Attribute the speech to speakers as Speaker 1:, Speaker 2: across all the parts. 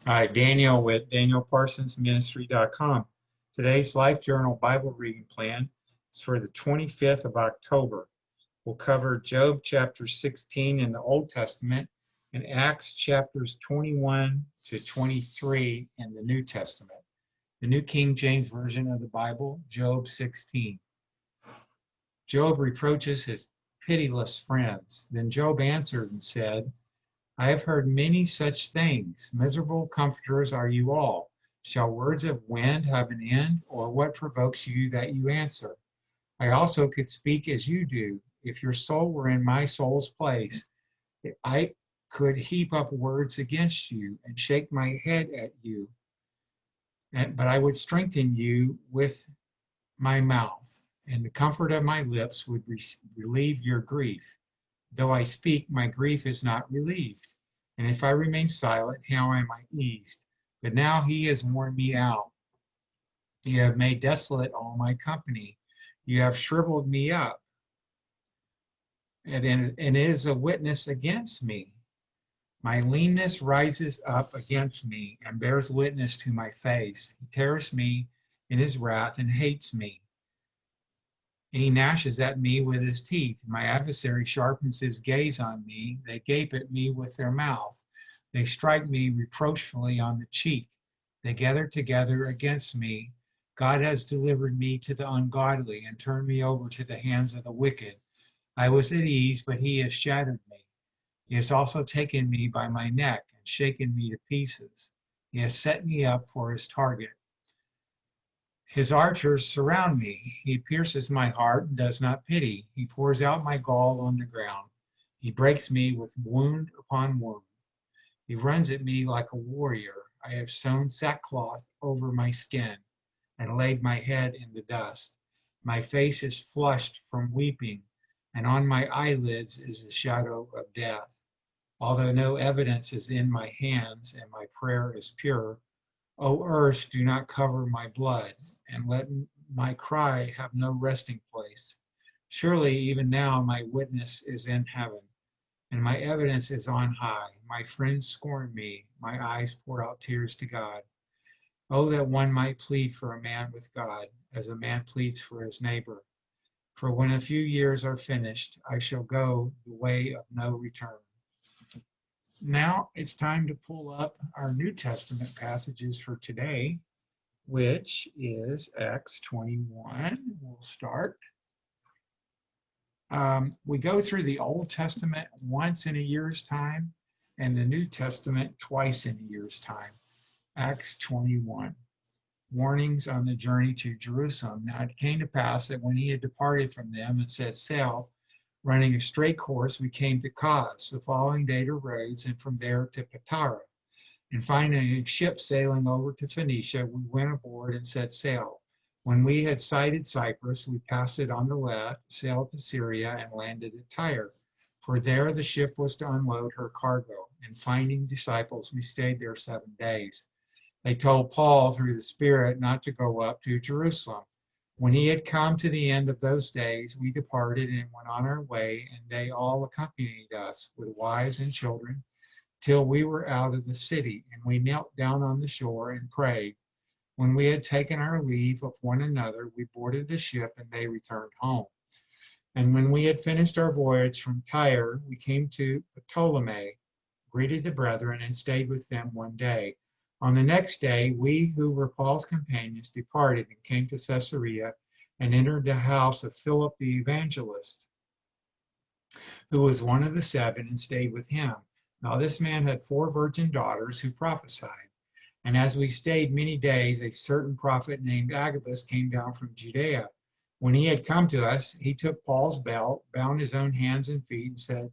Speaker 1: Hi, Daniel with DanielParsonsMinistry.com. Today's Life Journal Bible reading plan is for the 25th of October. We'll cover Job chapter 16 in the Old Testament and Acts chapters 21 to 23 in the New Testament. The New King James Version of the Bible, Job 16. Job reproaches his pitiless friends. Then Job answered and said, I have heard many such things. Miserable comforters are you all. Shall words of wind have an end, or what provokes you that you answer? I also could speak as you do. If your soul were in my soul's place, I could heap up words against you and shake my head at you. But I would strengthen you with my mouth, and the comfort of my lips would relieve your grief. Though I speak, my grief is not relieved. And if I remain silent, how am I eased? But now he has worn me out. You have made desolate all my company. You have shriveled me up, and it is a witness against me. My leanness rises up against me and bears witness to my face. He tears me in his wrath and hates me. And he gnashes at me with his teeth. My adversary sharpens his gaze on me. They gape at me with their mouth. They strike me reproachfully on the cheek. They gather together against me. God has delivered me to the ungodly and turned me over to the hands of the wicked. I was at ease, but he has shattered me. He has also taken me by my neck and shaken me to pieces. He has set me up for his target. His archers surround me. He pierces my heart and does not pity. He pours out my gall on the ground. He breaks me with wound upon wound. He runs at me like a warrior. I have sewn sackcloth over my skin and laid my head in the dust. My face is flushed from weeping, and on my eyelids is the shadow of death. Although no evidence is in my hands and my prayer is pure, O earth, do not cover my blood, and let my cry have no resting place. Surely even now my witness is in heaven, and my evidence is on high. My friends scorn me. My eyes pour out tears to God. Oh, that one might plead for a man with God, as a man pleads for his neighbor. For when a few years are finished, I shall go the way of no return. Now it's time to pull up our New Testament passages for today, which is Acts 21. We'll start. We go through the Old Testament once in a year's time and the New Testament twice in a year's time. Acts 21. Warnings on the journey to Jerusalem. Now it came to pass that when he had departed from them and set sail, running a straight course, we came to Cos. The following day to Rhodes, and from there to Patara. And finding a ship sailing over to Phoenicia, we went aboard and set sail. When we had sighted Cyprus, we passed it on the left, sailed to Syria, and landed at Tyre. For there the ship was to unload her cargo. And finding disciples, we stayed there 7 days. They told Paul through the Spirit not to go up to Jerusalem. When he had come to the end of those days, we departed and went on our way, and they all accompanied us with wives and children till we were out of the city, and we knelt down on the shore and prayed. When we had taken our leave of one another, we boarded the ship, and they returned home. And when we had finished our voyage from Tyre, we came to Ptolemy, greeted the brethren, and stayed with them 1 day. On the next day, we who were Paul's companions departed and came to Caesarea and entered the house of Philip the evangelist, who was one of the 7, and stayed with him. Now this man had 4 virgin daughters who prophesied. And as we stayed many days, a certain prophet named Agabus came down from Judea. When he had come to us, he took Paul's belt, bound his own hands and feet, and said,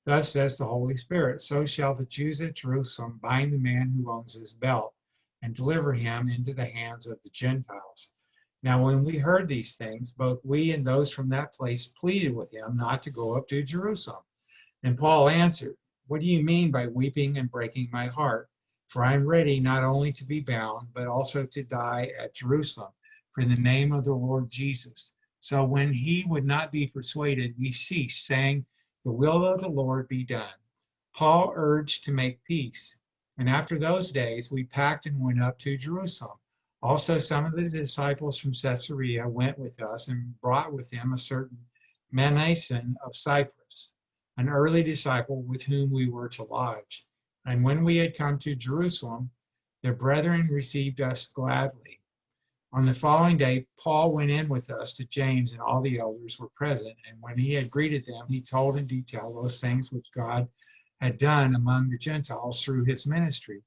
Speaker 1: Thus says the Holy Spirit, so shall the Jews at Jerusalem bind the man who owns his belt, and deliver him into the hands of the Gentiles. Now when we heard these things, both we and those from that place pleaded with him not to go up to Jerusalem. And Paul answered, What do you mean by weeping and breaking my heart? For I am ready not only to be bound, but also to die at Jerusalem for the name of the Lord Jesus. So when he would not be persuaded, we ceased, saying, The will of the Lord be done. Paul urged to make peace, And after those days, we packed and went up to Jerusalem. Also, some of the disciples from Caesarea went with us and brought with them a certain Manason of Cyprus, an early disciple with whom we were to lodge. And when we had come to Jerusalem, the brethren received us gladly. On the following day, Paul went in with us to James, and all the elders were present. And when he had greeted them, he told in detail those things which God had done among the Gentiles through his ministry.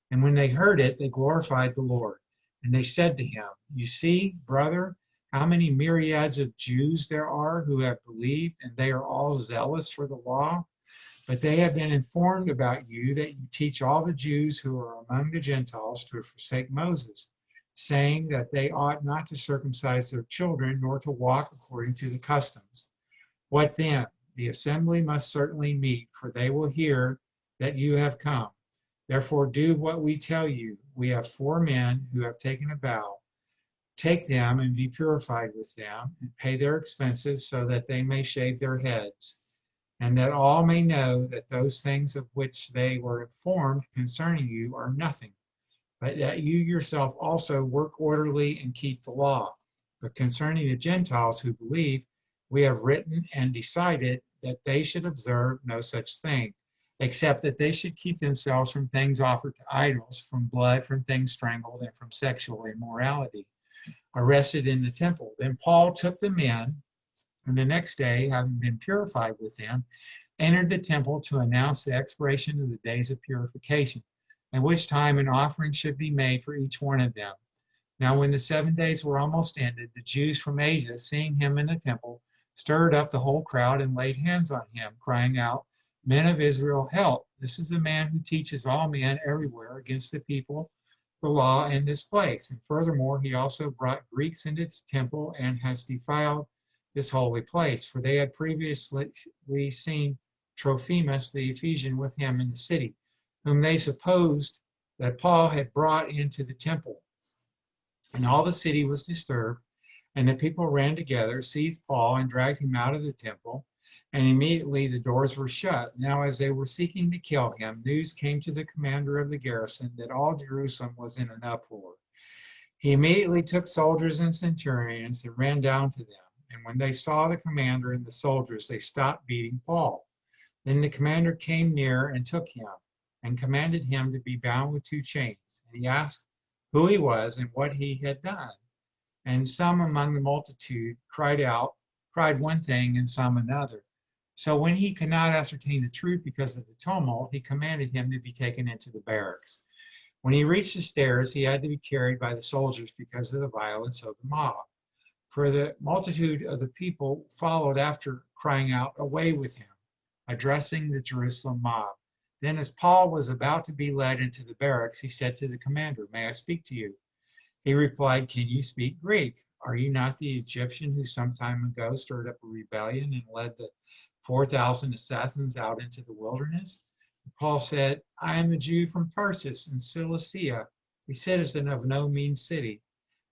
Speaker 1: And when they heard it, they glorified the Lord. And they said to him, "You see, brother, how many myriads of Jews there are who have believed, and they are all zealous for the law. But they have been informed about you that you teach all the Jews who are among the Gentiles to forsake Moses, saying that they ought not to circumcise their children, nor to walk according to the customs. What then? The assembly must certainly meet, for they will hear that you have come. Therefore do what we tell you. We have 4 men who have taken a vow. Take them and be purified with them, and pay their expenses so that they may shave their heads, and that all may know that those things of which they were informed concerning you are nothing, but that you yourself also work orderly and keep the law. But concerning the Gentiles who believe, we have written and decided that they should observe no such thing, except that they should keep themselves from things offered to idols, from blood, from things strangled, and from sexual immorality, arrested in the temple. Then Paul took the men, and the next day, having been purified with them, entered the temple to announce the expiration of the days of purification, at which time an offering should be made for each one of them. Now when the 7 days were almost ended, the Jews from Asia, seeing him in the temple, stirred up the whole crowd and laid hands on him, crying out, "Men of Israel, help! This is the man who teaches all men everywhere against the people the law in this place. And furthermore, he also brought Greeks into the temple and has defiled this holy place." For they had previously seen Trophimus the Ephesian with him in the city, whom they supposed that Paul had brought into the temple. And all the city was disturbed, and the people ran together, seized Paul, and dragged him out of the temple. And immediately the doors were shut. Now as they were seeking to kill him, news came to the commander of the garrison that all Jerusalem was in an uproar. He immediately took soldiers and centurions and ran down to them. And when they saw the commander and the soldiers, they stopped beating Paul. Then the commander came near and took him and commanded him to be bound with 2 chains. And he asked who he was and what he had done. And some among the multitude cried one thing and some another. So when he could not ascertain the truth because of the tumult, he commanded him to be taken into the barracks. When he reached the stairs, he had to be carried by the soldiers because of the violence of the mob. For the multitude of the people followed after, crying out, "Away with him," addressing the Jerusalem mob. Then as Paul was about to be led into the barracks, he said to the commander, "May I speak to you?" He replied, "Can you speak Greek? Are you not the Egyptian who some time ago stirred up a rebellion and led the 4,000 assassins out into the wilderness?" Paul said, "I am a Jew from Tarsus in Cilicia, a citizen of no mean city,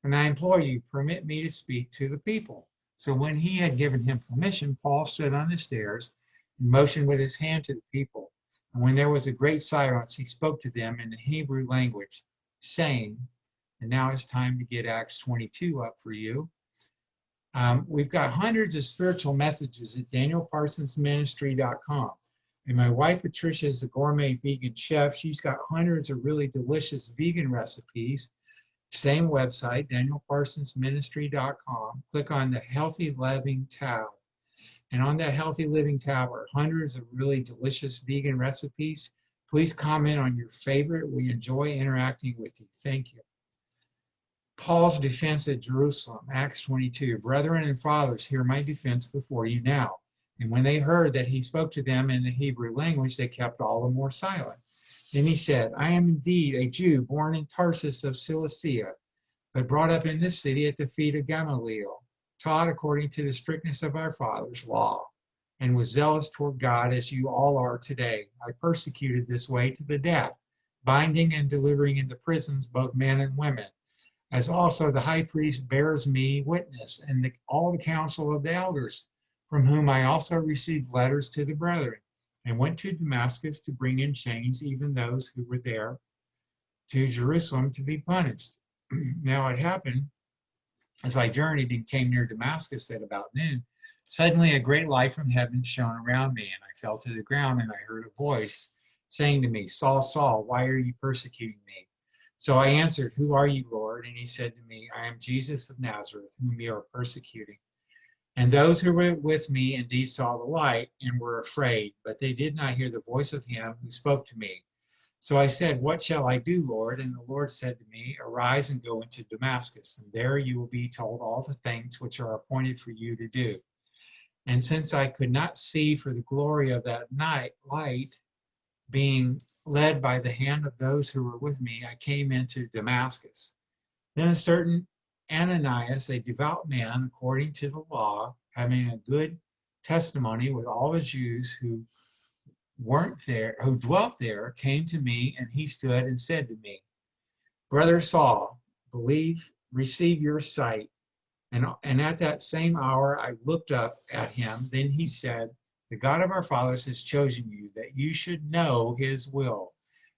Speaker 1: and I implore you, permit me to speak to the people." So when he had given him permission, Paul stood on the stairs and motioned with his hand to the people. And when there was a great silence, he spoke to them in the Hebrew language, saying, and now it's time to get Acts 22 up for you. We've got hundreds of spiritual messages at danielparsonsministry.com. And my wife, Patricia, is a gourmet vegan chef. She's got hundreds of really delicious vegan recipes. Same website, danielparsonsministry.com. Click on the Healthy Living tab. And on that Healthy Living tab are hundreds of really delicious vegan recipes. Please comment on your favorite. We enjoy interacting with you. Thank you. Paul's defense at Jerusalem, Acts 22. "Brethren and fathers, hear my defense before you now." And when they heard that he spoke to them in the Hebrew language, they kept all the more silent. Then he said, "I am indeed a Jew born in Tarsus of Cilicia, but brought up in this city at the feet of Gamaliel, taught according to the strictness of our fathers' law, and was zealous toward God as you all are today. I persecuted this way to the death, binding and delivering into prisons both men and women, as also the high priest bears me witness, and all the council of the elders, from whom I also received letters to the brethren. and went to Damascus to bring in chains even those who were there to Jerusalem to be punished. Now it happened as I journeyed and came near Damascus at about noon, suddenly a great light from heaven shone around me, and I fell to the ground, and I heard a voice saying to me, Saul, Saul, why are you persecuting me? So I answered, Who are you, Lord? And he said to me, I am Jesus of Nazareth, whom you are persecuting. And those who were with me indeed saw the light and were afraid, but they did not hear the voice of him who spoke to me. So I said, What shall I do, Lord? And the Lord said to me, Arise and go into Damascus, and there you will be told all the things which are appointed for you to do. And since I could not see for the glory of that light, being led by the hand of those who were with me, I came into Damascus. Then a certain Ananias, a devout man according to the law, having a good testimony with all the Jews who dwelt there, came to me, and he stood and said to me, Brother Saul, believe, receive your sight. And at that same hour I looked up at him. Then he said, The God of our fathers has chosen you, that you should know his will,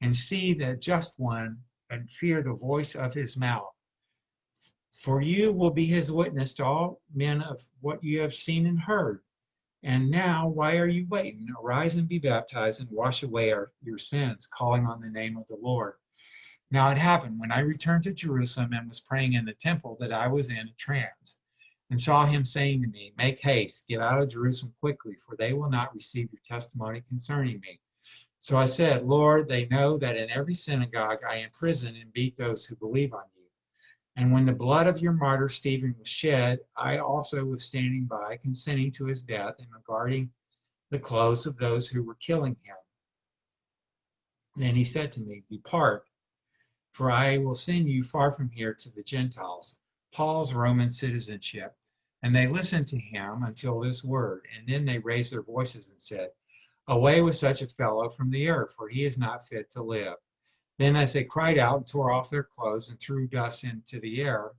Speaker 1: and see the just one, and fear the voice of his mouth. For you will be his witness to all men of what you have seen and heard. And now, why are you waiting? Arise and be baptized and wash away your sins, calling on the name of the Lord. Now it happened when I returned to Jerusalem and was praying in the temple that I was in a trance, and saw him saying to me, Make haste, get out of Jerusalem quickly, for they will not receive your testimony concerning me. So I said, Lord, they know that in every synagogue I imprison and beat those who believe on you. And when the blood of your martyr Stephen was shed, I also was standing by, consenting to his death and regarding the clothes of those who were killing him. Then he said to me, Depart, for I will send you far from here to the Gentiles, Paul's Roman citizenship. And they listened to him until this word, and then they raised their voices and said, Away with such a fellow from the earth, for he is not fit to live. Then as they cried out and tore off their clothes and threw dust into the air,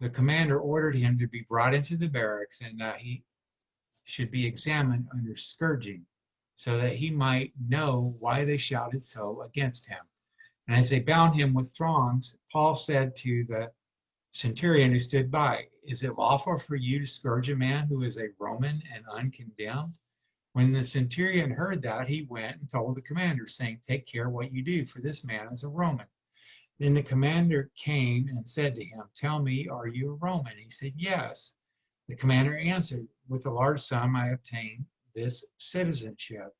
Speaker 1: the commander ordered him to be brought into the barracks, and that he should be examined under scourging, so that he might know why they shouted so against him. And as they bound him with thongs, Paul said to the centurion who stood by, Is it lawful for you to scourge a man who is a Roman and uncondemned? When the centurion heard that, he went and told the commander, saying, Take care what you do, for this man is a Roman. Then the commander came and said to him, Tell me, are you a Roman? He said, Yes. The commander answered, With a large sum I obtained this citizenship.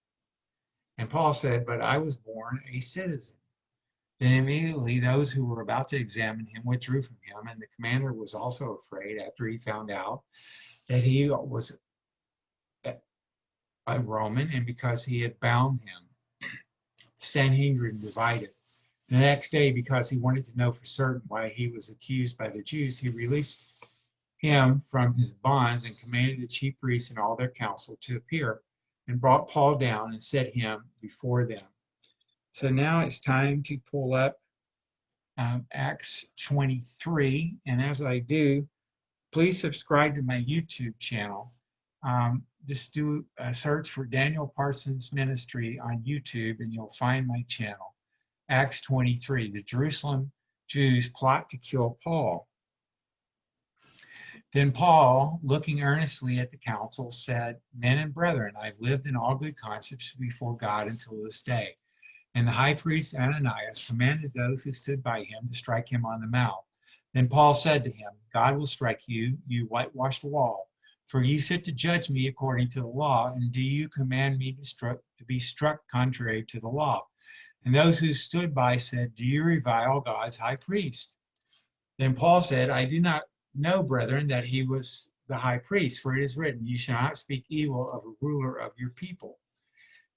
Speaker 1: And Paul said, But I was born a citizen. Then immediately those who were about to examine him withdrew from him, and the commander was also afraid after he found out that he was a Roman, and because he had bound him. The Sanhedrin divided. The next day, because he wanted to know for certain why he was accused by the Jews, he released him from his bonds and commanded the chief priests and all their council to appear, and brought Paul down and set him before them. So now it's time to pull up Acts 23, and as I do, please subscribe to my YouTube channel. Just do a search for Daniel Parsons Ministry on YouTube, and you'll find my channel. Acts 23, the Jerusalem Jews plot to kill Paul. Then Paul, looking earnestly at the council, said, Men and brethren, I've lived in all good conscience before God until this day. And the high priest Ananias commanded those who stood by him to strike him on the mouth. Then Paul said to him, God will strike you, you whitewashed wall. For you sit to judge me according to the law, and do you command me to be struck contrary to the law? And those who stood by said, Do you revile God's high priest? Then Paul said, I do not know, brethren, that he was the high priest, for it is written, You shall not speak evil of a ruler of your people.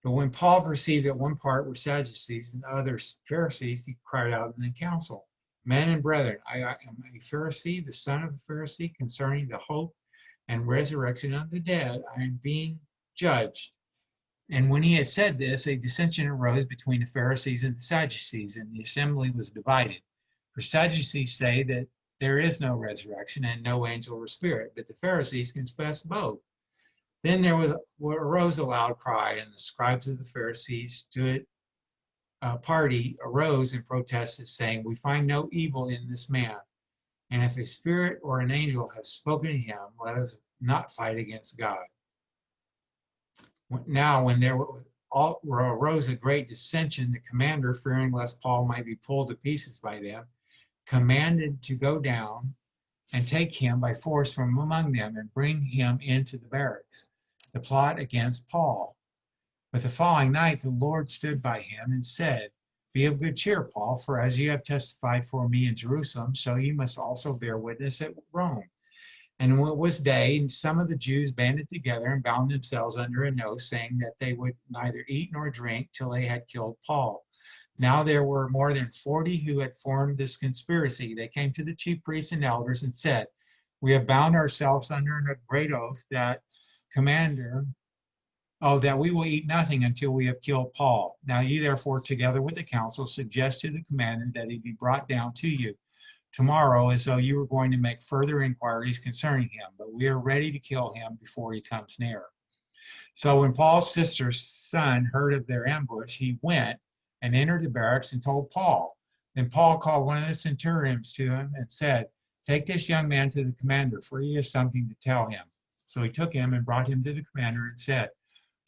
Speaker 1: But when Paul perceived that one part were Sadducees and the others Pharisees, he cried out in the council, Men and brethren, I am a Pharisee, the son of a Pharisee, concerning the hope and resurrection of the dead, I am being judged. And when he had said this, a dissension arose between the Pharisees and the Sadducees, and the assembly was divided. For Sadducees say that there is no resurrection and no angel or spirit, but the Pharisees confess both. Then arose a loud cry, and the scribes of the Pharisees stood party arose and protested, saying, "We find no evil in this man. And if a spirit or an angel has spoken to him, let us not fight against God." Now, when there arose a great dissension, the commander, fearing lest Paul might be pulled to pieces by them, commanded to go down and take him by force from among them and bring him into the barracks, the plot against Paul. But the following night the Lord stood by him and said, "Be of good cheer, Paul, for as you have testified for me in Jerusalem, so you must also bear witness at Rome." And when it was day, and some of the Jews banded together and bound themselves under an oath, saying that they would neither eat nor drink till they had killed Paul. Now there were more than 40 who had formed this conspiracy. They came to the chief priests and elders and said, "We have bound ourselves under a great oath that we will eat nothing until we have killed Paul. Now you therefore, together with the council, suggest to the commander that he be brought down to you tomorrow, as though you were going to make further inquiries concerning him, but we are ready to kill him before he comes near." So when Paul's sister's son heard of their ambush, he went and entered the barracks and told Paul. Then Paul called one of the centurions to him and said, "Take this young man to the commander, for he has something to tell him." So he took him and brought him to the commander and said,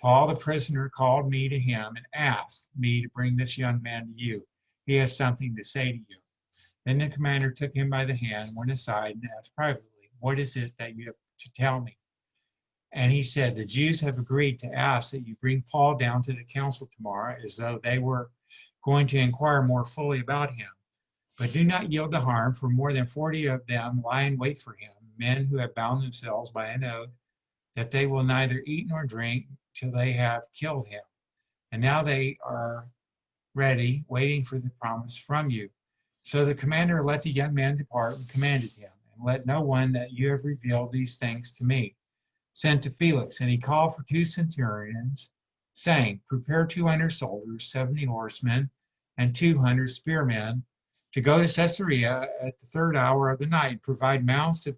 Speaker 1: "Paul the prisoner called me to him and asked me to bring this young man to you. He has something to say to you." Then the commander took him by the hand, went aside, and asked privately, "What is it that you have to tell me?" And he said, "The Jews have agreed to ask that you bring Paul down to the council tomorrow, as though they were going to inquire more fully about him. But do not yield to harm, for more than 40 of them lie in wait for him, men who have bound themselves by an oath that they will neither eat nor drink till they have killed him. And now they are ready, waiting for the promise from you." So the commander let the young man depart and commanded him, "And let no one that you have revealed these things to me send to Felix." And he called for 2 centurions, saying, "Prepare 200 soldiers, 70 horsemen, and 200 spearmen, to go to Caesarea at the 3rd hour of the night, provide mounts to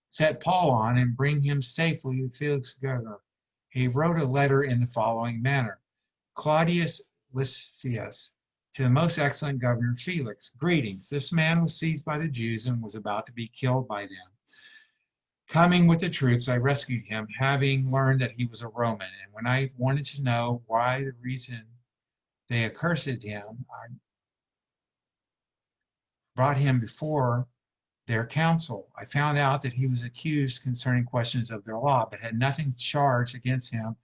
Speaker 1: set Paul on, and bring him safely to Felix the governor." He wrote a letter in the following manner: "Claudius Lysias, to the most excellent governor Felix, greetings. This man was seized by the Jews and was about to be killed by them. Coming with the troops, I rescued him, having learned that he was a Roman. And when I wanted to know why the reason they accursed him, I brought him before their council. I found out that he was accused concerning questions of their law, but had nothing charged against him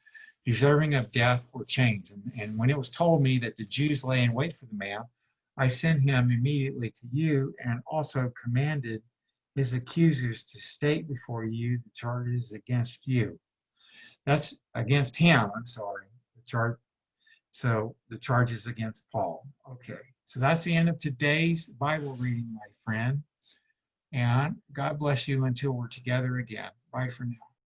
Speaker 1: deserving of death or chains. And when it was told me that the Jews lay in wait for the man, I sent him immediately to you, and also commanded his accusers to state before you the charges against you." That's against him, I'm sorry. So the charges against Paul. Okay, so that's the end of today's Bible reading, my friend. And God bless you until we're together again. Bye for now.